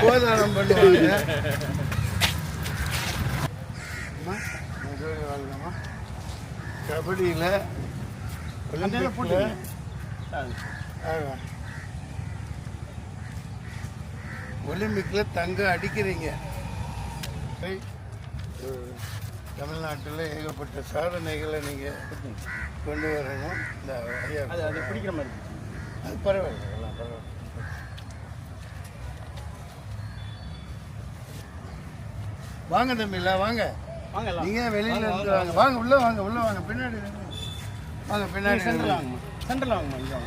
கோதானம் பண்ணுவாங்க. கபடியில் ஒலிம்பிக்கில் தங்கம் அடிக்கிறீங்க. தமிழ்நாட்டில் ஏகப்பட்ட சாதனைகளை நீங்கள் கொண்டு வரணும். இந்த ஐயா அது பிடிக்கிற மாதிரி அது பரவாயில்ல, எல்லாம் பரவாயில்ல. வாங்க தம்பில வாங்க, நீங்கள் வெளியில் இருந்து வாங்க, வாங்க உள்ளே வாங்க, உள்ளே வாங்க, பின்னாடி வாங்க, பின்னாடி சென்டரில் வாங்க.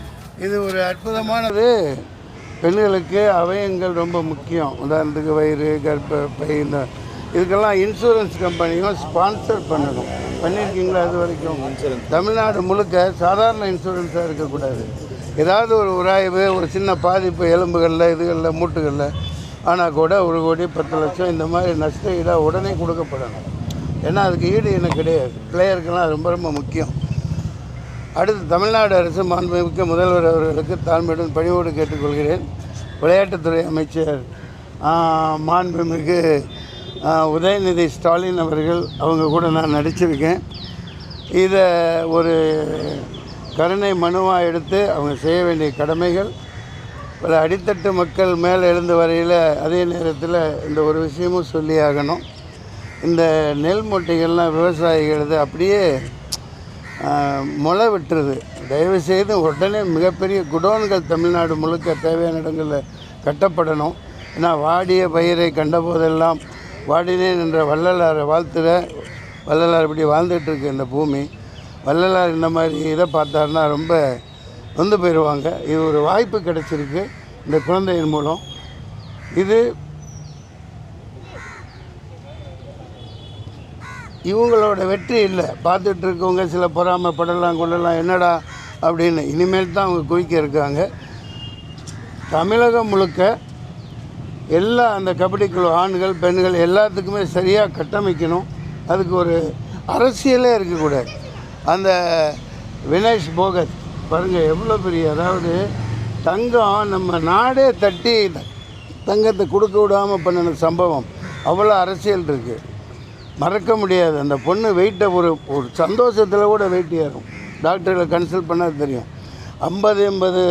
இது ஒரு அற்புதமானது. பெண்களுக்கு அவயங்கள் ரொம்ப முக்கியம். உதாரணத்துக்கு வயிறு, கர்ப்பப்பை, இந்த இதுக்கெல்லாம் இன்சூரன்ஸ் கம்பெனியும் ஸ்பான்சர் பண்ணணும். பண்ணியிருக்கீங்களா? இது வரைக்கும் தமிழ்நாடு முழுக்க சாதாரண இன்சூரன்ஸாக இருக்கக்கூடாது. ஏதாவது ஒரு உராய்வு, ஒரு சின்ன பாதிப்பு எலும்புகளில், இதுகளில், மூட்டுகளில் ஆனால் கூட 1 கோடி 10 லட்சம் இந்த மாதிரி நஷ்ட ஈடாக உடனே கொடுக்கப்படணும். ஏன்னா அதுக்கு ஈடு எனக்கு கிடையாது. பிளேயருக்கெல்லாம் ரொம்ப ரொம்ப முக்கியம். அடுத்து தமிழ்நாடு அரசு மாண்புமிக்க முதல்வர் அவர்களுக்கு தாழ்மையுடன் பணிவோடு கேட்டுக்கொள்கிறேன். விளையாட்டுத்துறை அமைச்சர் மாண்புமிகு உதயநிதி ஸ்டாலின் அவர்கள், அவங்க கூட நான் நடிச்சிருக்கேன். இதை ஒரு கருணை மனுவாக எடுத்து அவங்க செய்ய வேண்டிய கடமைகள் பல அடித்தட்டு மக்கள் மேலே எழுந்து வரையில் அதே நேரத்தில் இந்த ஒரு விஷயமும் சொல்லி ஆகணும். இந்த நெல் மூட்டைகள்லாம் விவசாயிகளது அப்படியே முளை விட்டுருது. தயவுசெய்து உடனே மிகப்பெரிய குடோன்கள் தமிழ்நாடு முழுக்க தேவையான இடங்களில் கட்டப்படணும். ஏன்னா வாடிய பயிரை கண்டபோதெல்லாம் வாடினேன் என்ற வள்ளலாரை வாழ்த்துற வள்ளலார் இப்படி வாழ்ந்துட்டுருக்கு இந்த பூமி. வள்ளலார் இந்த மாதிரி இதை பார்த்தாருன்னா ரொம்ப வந்து போயிடுவாங்க. இது ஒரு வாய்ப்பு கிடைச்சிருக்கு இந்த குழந்தையின் மூலம். இது இவங்களோட வெற்றி இல்லை. பார்த்துட்டு இருக்கவங்க சில பொறாமைப்படலாம், கொள்ளலாம், என்னடா அப்படின்னு. இனிமேல் தான் அவங்க குவிக்க இருக்காங்க. தமிழகம் முழுக்க எல்லா அந்த கபடி குழு ஆண்கள் பெண்கள் எல்லாத்துக்குமே சரியாக கட்டமைக்கணும். அதுக்கு ஒரு அரசியலே இருக்கக்கூடாது. அந்த வினேஷ் போகத் பாருங்கள் எவ்வளோ பெரிய, அதாவது தங்கம் நம்ம நாடே தட்டி தங்கத்தை கொடுக்க விடாமல் பண்ணின சம்பவம், அவ்வளோ அரசியல் இருக்குது, மறக்க முடியாது. அந்த பொண்ணு வெயிட்டை ஒரு சந்தோஷத்தில் கூட வெயிட் ஏறும். டாக்டர்களை கன்சல்ட் பண்ணால் தெரியும். 50-80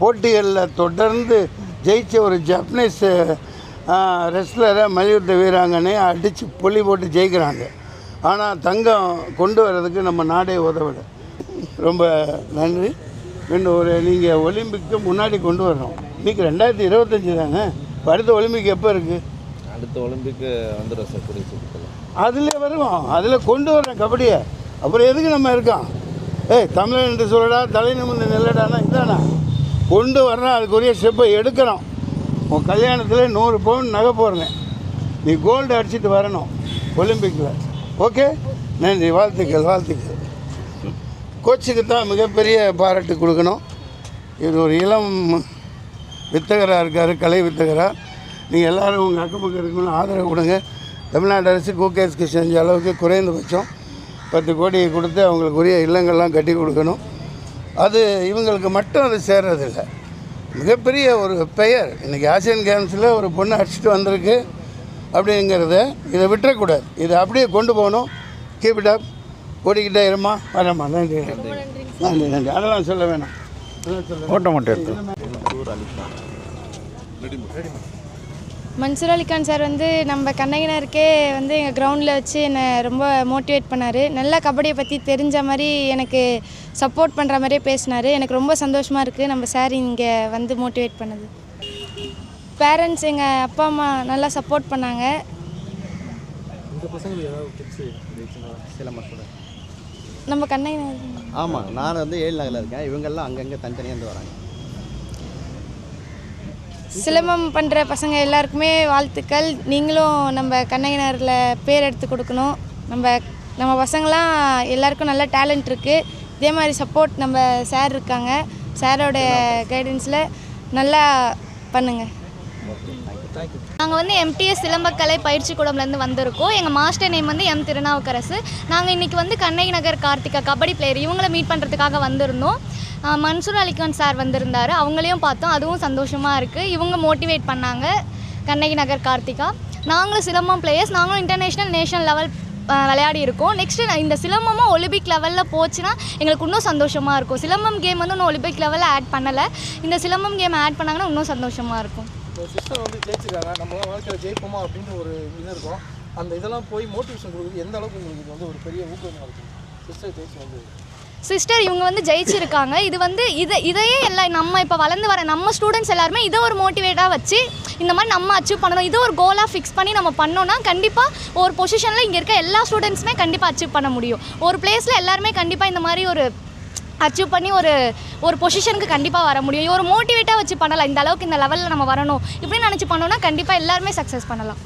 போட்டிகளில் தொடர்ந்து ஜெயிச்ச ஒரு ஜப்பனீஸ் ரெஸ்லரை மல்யுத்த வீராங்கனையை அடித்து பொலி போட்டு ஜெயிக்கிறாங்க. ஆனால் தங்கம் கொண்டு வர்றதுக்கு நம்ம நாடே உதவிட. ரொம்ப நன்றி. இன்னும் நீங்கள் ஒலிம்பிக்கு முன்னாடி கொண்டு வரணும். இன்றைக்கி 2025 தானே. அடுத்த ஒலிம்பிக் எப்போ இருக்குது? அடுத்த ஒலிம்பிக்கு வந்துடும் சார், கூடிய சீக்கிரத்தில். அதில் வருவோம், அதில் கொண்டு வரேன் கபடியை. அப்புறம் எதுக்கு நம்ம இருக்கோம்? தமிழன் என்று சொல்லடா, தலை நிமிர்ந்து நெல்லடானா இதானா கொண்டு வரணும். அதுக்குரிய ஸ்டெப்பை எடுக்கணும். உன் கல்யாணத்தில் 100 பவுன் நகை போடுறேன், நீ கோல்டு அடிச்சுட்டு வரணும் ஒலிம்பிக்கில். ஓகே, நன்றி, வாழ்த்துக்கள், வாழ்த்துக்கள். கோச்சுக்கு தான் மிகப்பெரிய பாராட்டு கொடுக்கணும். இது ஒரு இளம் வித்தகராக இருக்கார், கலை வித்தகராக. நீங்கள் எல்லோரும் உங்கள் அக்கம் பக்கம் இருக்கணும்னு ஆதரவு கொடுங்க. தமிழ்நாடு அரசு கோகேஸ்க்கு செஞ்ச அளவுக்கு குறைந்தபட்சம் 10 கோடியை கொடுத்து அவங்களுக்கு உரிய இல்லங்கள்லாம் கட்டி கொடுக்கணும். அது இவங்களுக்கு மட்டும் அது சேர்றதில்லை, மிகப்பெரிய ஒரு பெயர். இன்றைக்கி ஆசியன் கேம்ஸில் ஒரு பொண்ணு அடிச்சுட்டு வந்திருக்கு அப்படிங்கிறத இதை விட்டுறக்கூடாது. இதை அப்படியே கொண்டு போகணும். Keep it up. ஓடிக்கிட்டே இருமா, வரேம்மா. நன்றி நன்றி நன்றி. அதெல்லாம் சொல்ல வேணாம், ஓட்டம் மட்டும் எடுத்து. மன்சூர் அலிகான் சார் வந்து நம்ம கண்ணகினருக்கே வந்து எங்கள் கிரவுண்டில் வச்சு என்னை ரொம்ப மோட்டிவேட் பண்ணார். நல்லா கபடியை பற்றி தெரிஞ்ச மாதிரி எனக்கு சப்போர்ட் பண்ணுற மாதிரியே பேசினார். எனக்கு ரொம்ப சந்தோஷமாக இருக்குது நம்ம சார் இங்கே வந்து மோட்டிவேட் பண்ணது. பேரண்ட்ஸ் எங்கள் அப்பா அம்மா நல்லா சப்போர்ட் பண்ணாங்க. நம்ம கண்ணகினர் ஆமாம், நான் வந்து 7 நகரில் இருக்கேன். இவங்கெல்லாம் அங்கங்கே தனித்தனியாக வராங்க. சிலம்பம் பண்ணுற பசங்க எல்லாருக்குமே வாழ்த்துக்கள். நீங்களும் நம்ம கண்ணகினரில் பேர் எடுத்து கொடுக்கணும். நம்ம பசங்களாம் எல்லாருக்கும் நல்ல டேலண்ட் இருக்குது. இதே மாதிரி சப்போர்ட் நம்ம சார் இருக்காங்க. சாரோட கைடன்ஸில் நல்லா பண்ணுங்கள். நாங்கள் வந்து MTS சிலம்பக்கலை பயிற்சி கூடம்லேருந்து வந்திருக்கோம். எங்கள் மாஸ்டர் நேம் வந்து M திருநாவுக்கரசு. நாங்கள் இன்றைக்கி வந்து கண்ணகி நகர் கார்த்திகா கபடி பிளேயர் இவங்கள மீட் பண்ணுறதுக்காக வந்திருந்தோம். மன்சூர் அலிகான் சார் வந்திருந்தார், அவங்களையும் பார்த்தோம். அதுவும் சந்தோஷமாக இருக்குது. இவங்க மோட்டிவேட் பண்ணாங்க. கண்ணகி நகர் கார்த்திகா. நாங்களும் சிலம்பம் பிளேயர்ஸ், நாங்களும் இன்டர்நேஷ்னல் நேஷனல் லெவல் விளையாடி இருக்கோம். நெக்ஸ்ட்டு இந்த சிலம்பமும் ஒலிம்பிக் லெவலில் போச்சுன்னா எங்களுக்கு இன்னும் சந்தோஷமாக இருக்கும். சிலம்பம் கேம் வந்து இன்னும் ஒலிம்பிக் லெவலில் ஆட் பண்ணலை. இந்த சிலம்பம் கேம் ஆட் பண்ணாங்கன்னா இன்னும் சந்தோஷமாக இருக்கும். சிஸ்டர் வந்து ஜெயிச்சிருக்காங்க, நம்ம வாழ்க்கையில் ஜெயிப்போமா அப்படின்னு ஒரு இது இருக்கும். அந்த இதெல்லாம் போய் மோட்டிவேஷன் கொடுக்குறது எந்த அளவுக்கு உங்களுக்கு இது வந்து ஒரு பெரிய ஊக்கமாக இருக்கும்? சிஸ்டர் ஜெயிச்சு வந்து சிஸ்டர் இவங்க வந்து ஜெயிச்சிருக்காங்க. இது வந்து இதையே எல்லாம் நம்ம இப்போ வளர்ந்து வர நம்ம ஸ்டூடெண்ட்ஸ் எல்லாருமே இதை ஒரு மோட்டிவேட்டாக வச்சு இந்த மாதிரி நம்ம அச்சீவ் பண்ணணும், இதை ஒரு கோலாக ஃபிக்ஸ் பண்ணி நம்ம பண்ணோன்னா கண்டிப்பாக ஒரு பொசிஷனில் இங்கே இருக்க எல்லா ஸ்டூடெண்ட்ஸுமே கண்டிப்பாக அச்சீவ் பண்ண முடியும். ஒரு பிளேஸில் எல்லாருமே கண்டிப்பாக இந்த மாதிரி ஒரு அச்சீவ் பண்ணி ஒரு பொசிஷனுக்கு கண்டிப்பாக வர முடியும். ஒரு மோட்டிவேட்டாக வச்சு பண்ணலாம், இந்த அளவுக்கு இந்த லெவலில் நம்ம வரணும் இப்படின்னு நினச்சி பண்ணோன்னா கண்டிப்பாக எல்லாருமே சக்ஸஸ் பண்ணலாம்.